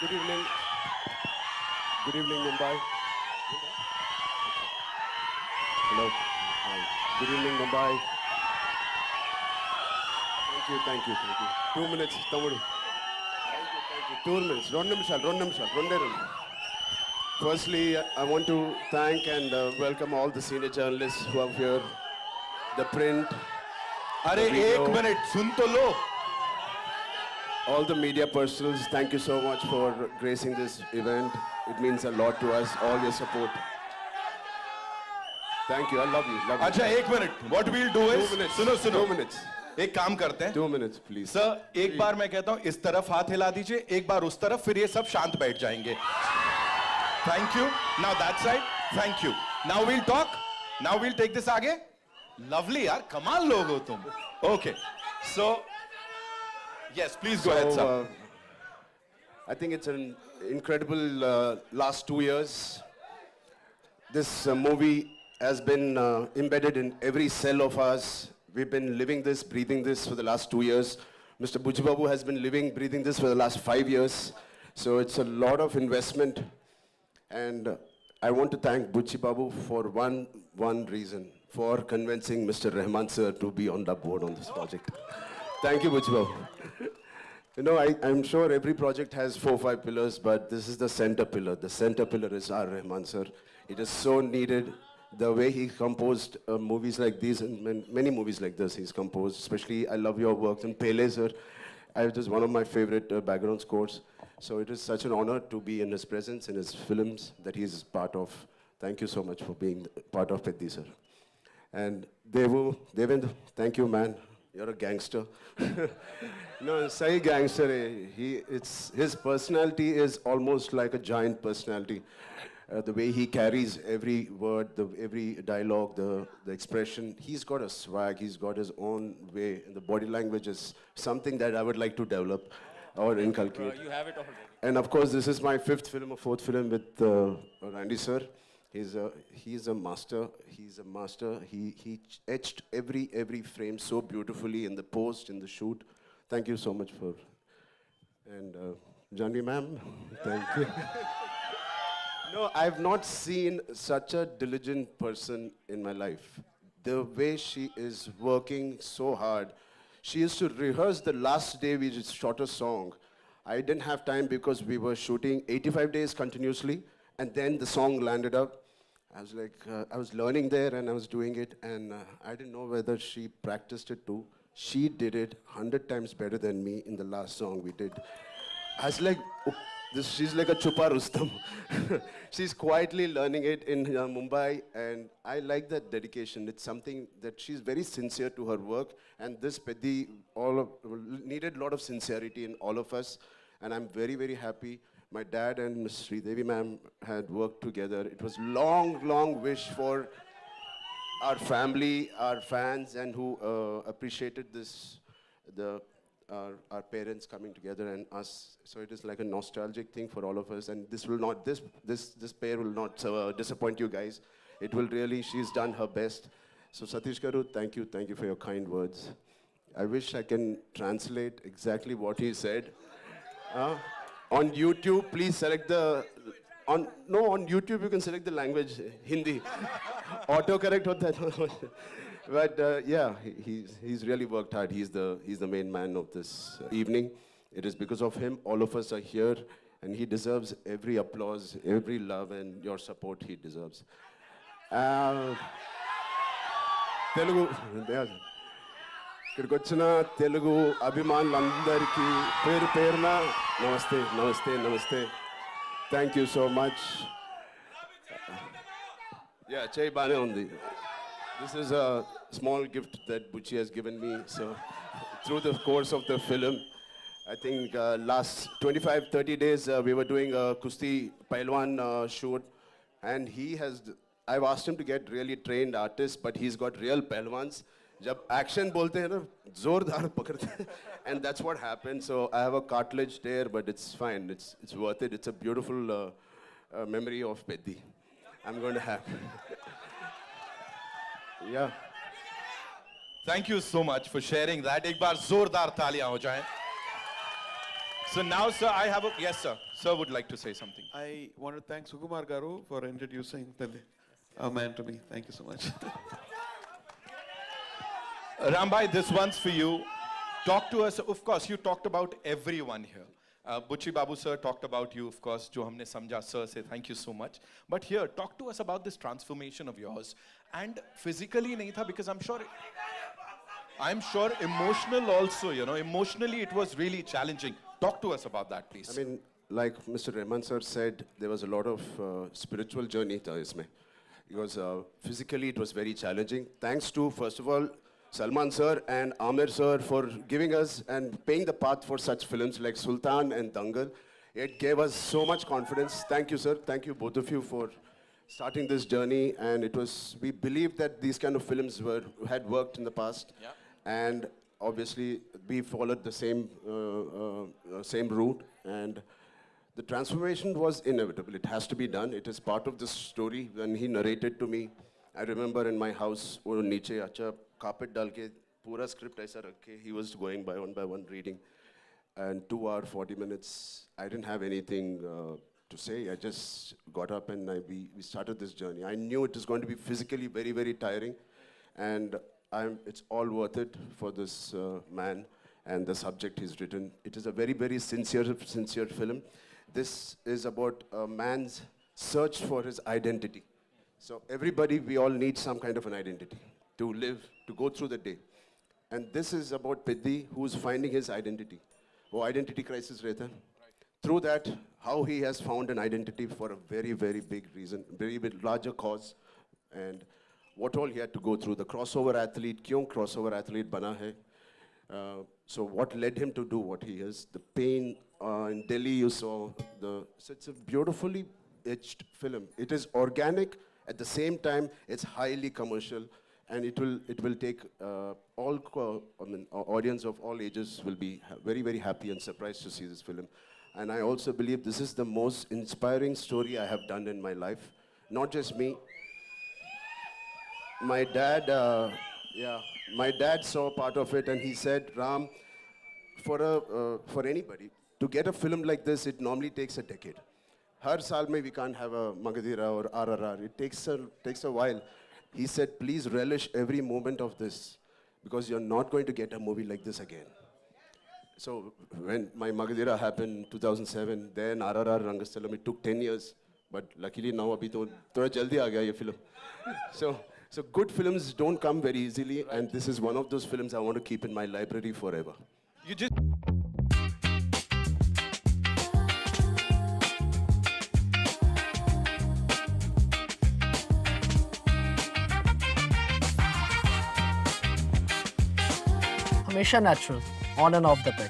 Good evening. Good evening, Mumbai. Hello. Hi. Good evening, Mumbai. Thank you. 2 minutes, Tamudu. Thank you. 2 minutes. Rondemshal. Firstly, I want to thank and welcome all the senior journalists who are here. The print, अरे the video, एक minute सुन तो लो. all the media personals, thank you so much for gracing this event. It means a lot to us, all your support. Thank you, I love you. अच्छा एक minute. What we'll do is 2 minutes. सुनो 2 minutes. एक काम करते हैं. 2 minutes, please. Sir एक बार मैं कहता हूं इस तरफ हाथ हिला दीजिए, एक बार उस तरफ, फिर ये सब शांत बैठ जाएंगे. Thank you. Now that side. Thank you. Now we'll talk. Now we'll take this आगे. Lovely यार, कमाल लोग हो तुम. Okay. So yes, please go ahead, sir. I think it's an incredible last 2 years. This movie has been embedded in every cell of us. We've been living this, breathing this for the last 2 years. Mr. Buchibabu has been living, breathing this for the last 5 years. So it's a lot of investment. And I want to thank Buchibabu for one reason, for convincing Mr. Rahman sir to be on the board on this project. Thank you, Buchibabu. You know, I'm sure every project has 4 or 5 pillars, but this is the center pillar. The center pillar is R. Rahman sir. It is so needed. The way he composed movies like these, and many movies like this he's composed, especially I love your work. And Pele sir, it is one of my favorite background scores. So it is such an honor to be in his presence, in his films that he is part of. Thank you so much for being part of Peddi sir. And Devendra, thank you, man. You're a gangster. No, say gangster. His personality is almost like a giant personality. The way he carries every word, every dialogue, the expression. He's got a swag. He's got his own way. And the body language is something that I would like to develop or inculcate. You have it already. And of course, this is my 5th film or 4th film with Randy sir. He's a master. He's a master. He etched every frame so beautifully in the post, in the shoot. Thank you so much for. And Janvi ma'am, thank you. No, I've not seen such a diligent person in my life. The way she is working so hard. She used to rehearse the last day we just shot a song. I didn't have time because we were shooting 85 days continuously, and then the song landed up. I was like, I was learning there and I was doing it, and I didn't know whether she practiced it too. She did it 100 times better than me in the last song we did. I was like, oh, she's like a Chupa Rustam. She's quietly learning it in Mumbai, and I like that dedication. It's something that she's very sincere to her work, and this Peddi needed a lot of sincerity in all of us, and I'm very happy. My dad and Ms. Sridevi ma'am had worked together. It was long wish for our family, our fans, and who appreciated this, our parents coming together and us. So it is like a nostalgic thing for all of us, and this pair will not disappoint you guys. It will really, she's done her best. So Satish Garu, thank you for your kind words. I wish I can translate exactly what he said. On YouTube, please select on YouTube you can select the language, Hindi. Autocorrect hota hai. But yeah, he's really worked hard. He's the main man of this evening. It is because of him all of us are here, and he deserves every applause, every love, and your support he deserves. Telugu. ఇక్కడికి వచ్చిన తెలుగు అభిమానులందరికీ పేరున నమస్తే. Thank you so much. Yeah, చేయి బానే ఉంది. This is a small gift that Buchi has given me. So through the course of the film, I think last 25-30 days we were doing a Kusti Pailwan shoot, and I've asked him to get really trained artists, but he's got real Pailwans. जब action बोलते हैं ना जोरदार पकड़ते हैं, and that's what happened. So I have a cartilage there, but it's fine. It's worth it. It's a beautiful memory of Peddi. I'm going to have. Yeah. Thank you so much for sharing that. एक बार जोरदार तालियां हो जाएं. So now, sir, I have a yes, sir. Sir would like to say something. I want to thank Sukumar Garu for introducing a man to me. Thank you so much. Rambai, this one's for you. Talk to us. Of course, you talked about everyone here. Buchi Babu sir talked about you, of course. Jo humne samjha, sir, say thank you so much. But here, talk to us about this transformation of yours. And physically nahi tha, because I'm sure emotional also, you know, emotionally it was really challenging. Talk to us about that, please. I mean, like Mr. Rahman sir said, there was a lot of spiritual journey tha isme. Because physically it was very challenging. Thanks to, first of all, Salman sir and Amir sir for giving us and paying the path for such films like Sultan and Dangal. It gave us so much confidence. Thank you, sir. Thank you, both of you, for starting this journey. And it was, we believed that these kind of films had worked in the past. Yeah. And obviously, we followed the same route. And the transformation was inevitable. It has to be done. It is part of the story. When he narrated to me, I remember in my house, वो नीचे अच्छा carpet डाल के पूरा script ऐसा रख के, he was going by one reading. And 2 hours, 40 minutes, I didn't have anything to say. I just got up and we started this journey. I knew it was going to be physically very, very tiring. And it's all worth it for this man and the subject he's written. It is a very, very sincere film. This is about a man's search for his identity. So everybody, we all need some kind of an identity to live, to go through the day. And this is about Piddi, who's finding his identity. Oh, identity crisis rehta. Through that, how he has found an identity for a very, very big reason, very big, larger cause, and what all he had to go through. The crossover athlete, kyun crossover athlete bana hai? So what led him to do what he is? The pain in Delhi, you saw. So it's a beautifully etched film. It is organic. At the same time, it's highly commercial. And it will take audience of all ages will be very, very happy and surprised to see this film. And I also believe this is the most inspiring story I have done in my life. Not just me. My dad, my dad saw part of it and he said, Ram, for anybody, to get a film like this, it normally takes a decade. Har saal mein we can't have a Magadhira or RRR. It takes a while. He said, please relish every moment of this because you're not going to get a movie like this again. So when my Magadhira happened in 2007, then RRR Rangasthalam, it took 10 years. But luckily now, abhi to thoda jaldi aa gaya ye film. So good films don't come very easily, and this is one of those films I want to keep in my library forever. You just हमेशा natural, on and off the pitch.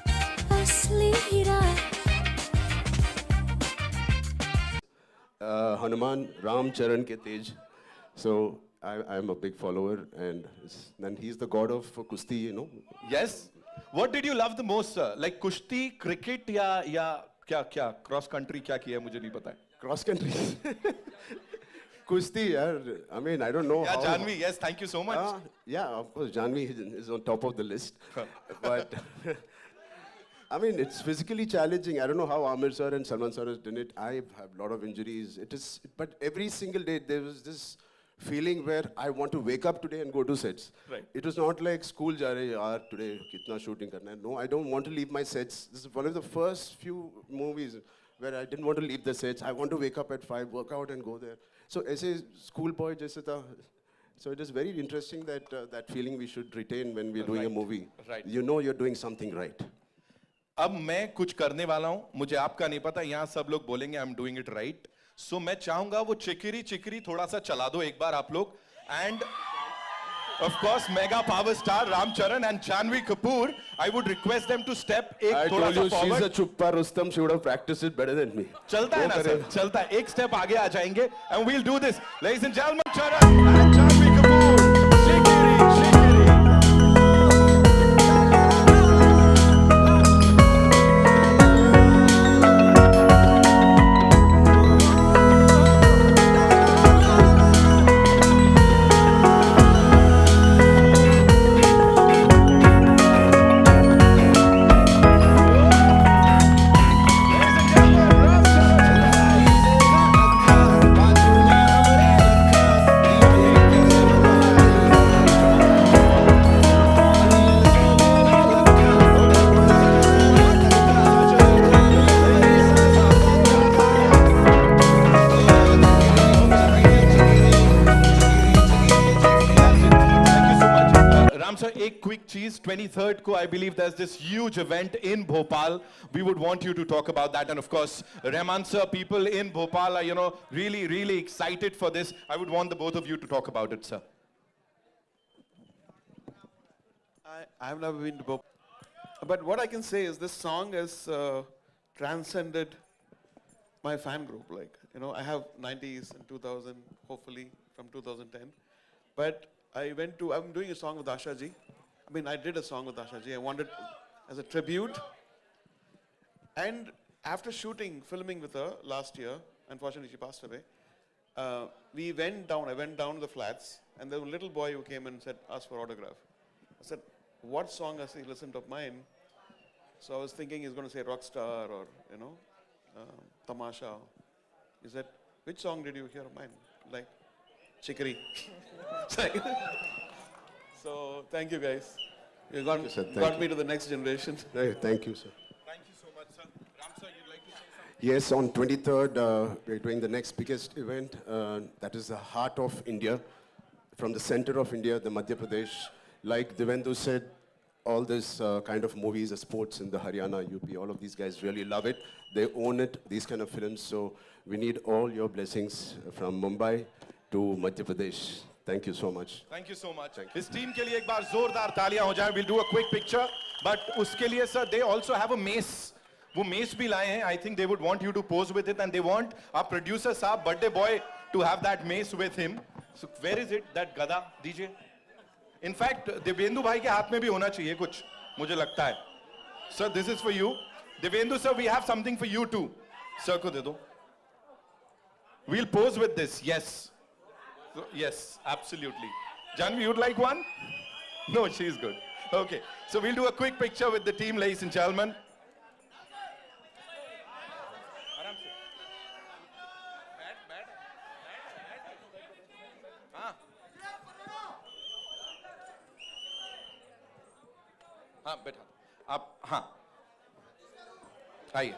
Hanuman, Ram Charan ke tej. So I'm a big follower, and then he's the god of Kusti, you know. yes. What did you love the most, sir? Like kushti, cricket, या क्या cross country क्या किया है मुझे नहीं पता है. Cross country. Kusti, yaar. I mean, I don't know. Yeah, how. Janvi, yes, thank you so much. Yeah, of course, Janvi is on top of the list. But I mean, it's physically challenging. I don't know how Amir sir and Salman sir has done it. I have a lot of injuries. But every single day there was this feeling where I want to wake up today and go to sets. Right. It was not like school ja rahe yaar today kitna shooting karna hai. No, I don't want to leave my sets. This is one of the first few movies where I didn't want to leave the sets. I want to wake up at 5, work out and go there. So as a schoolboy jaise tha. So it is very interesting that that feeling we should retain when we're doing a movie. Right. You know you're doing something right. अब मैं कुछ करने वाला हूं, मुझे आपका नहीं पता, यहां सब लोग बोलेंगे I am doing it right. So मैं चाहूंगा वो चिकरी थोड़ा सा चला दो एक बार आप लोग. And of course mega power star Ram Charan and Janhvi Kapoor, I would request them to step एक थोड़ा सा forward. She's a chuppa Rustam. She would have practiced it better than me. चलता है ना सर, चलता है. एक स्टेप आगे आ जाएंगे and we'll do this. Ladies and gentleman, Charan and Janhvi Kapoor. चिकरी. 23rd ko, I believe there's this huge event in Bhopal. We would want you to talk about that. And of course, Rahman sir, people in Bhopal are, really, really excited for this. I would want the both of you to talk about it, sir. I've never been to Bhopal. But what I can say is this song has transcended my fan group. Like, I have 90s and 2000, hopefully from 2010. But I'm doing a song with Asha ji. I mean, I did a song with Asha ji. I wanted as a tribute. And after filming with her last year, unfortunately she passed away, I went down to the flats, and there was a little boy who came and asked for autograph. I said, what song has he listened of mine? So I was thinking he's going to say Rockstar or, Tamasha. He said, which song did you hear of mine? Like, Chikri. So, thank you guys. You got, you, sir. Thank got you. me to the next generation. Right, thank you, sir. Thank you so much, sir. Ram sir, you'd like to say something? Yes, on 23rd, we're doing the next biggest event. That is the heart of India. From the center of India, the Madhya Pradesh. Like Devendu said, all this kind of movies, the sports in the Haryana, UP, all of these guys really love it. They own it, these kind of films. So we need all your blessings from Mumbai to Madhya Pradesh. Thank you so much. Thank you so much. His team के लिए एक बार जोरदार तालियां हो जाएं. We'll do a quick picture. But उसके लिए, sir, they also have a mace. वो mace भी लाए हैं. I think they would want you to pose with it, and they want our producer साहब, birthday boy, to have that mace with him. So where is it? That gada, DJ? In fact, Devendu bhai के हाथ में भी होना चाहिए कुछ. मुझे लगता है. Sir, this is for you. Devendu sir, we have something for you too. Sir को दे दो. We'll pose with this. Yes. So, yes, absolutely. Janvi, you'd like one? No, she's good. Okay, so we'll do a quick picture with the team, ladies and gentlemen. हाँ बैठा आप हाँ आइए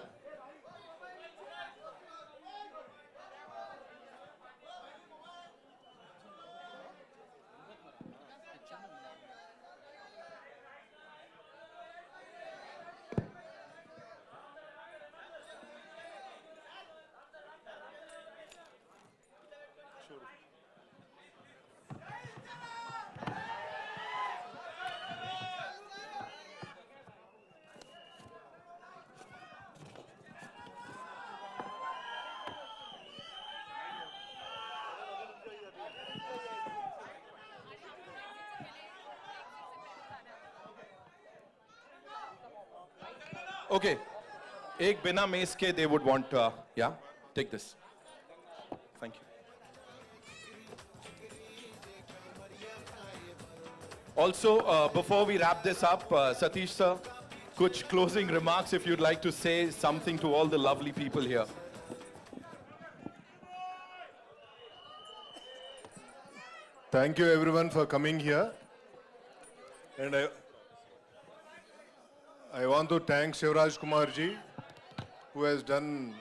Okay, एक बिना mess के they would want, yeah, take this. Thank you. Also, before we wrap this up, Satish sir, kuch closing remarks if you'd like to say something to all the lovely people here. Thank you everyone for coming here. And I want to thank Shivraj Kumar ji, who has done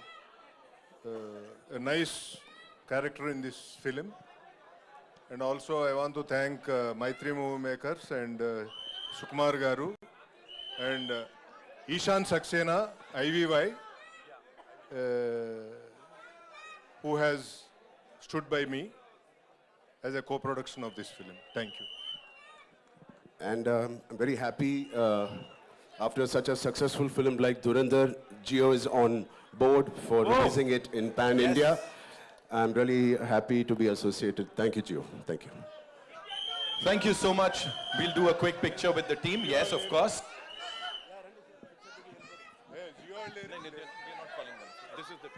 a nice character in this film. And also I want to thank Maitri Movie Makers and Sukumar Garu and Ishan Saxena, IVY, who has stood by me as a co-production of this film. Thank you. And I'm very happy after such a successful film like Dhurandhar, Jio is on board for releasing it in Pan India. I'm really happy to be associated. Thank you, Jio. Thank you. Thank you so much. We'll do a quick picture with the team. Yes, of course. We're not calling them. This is the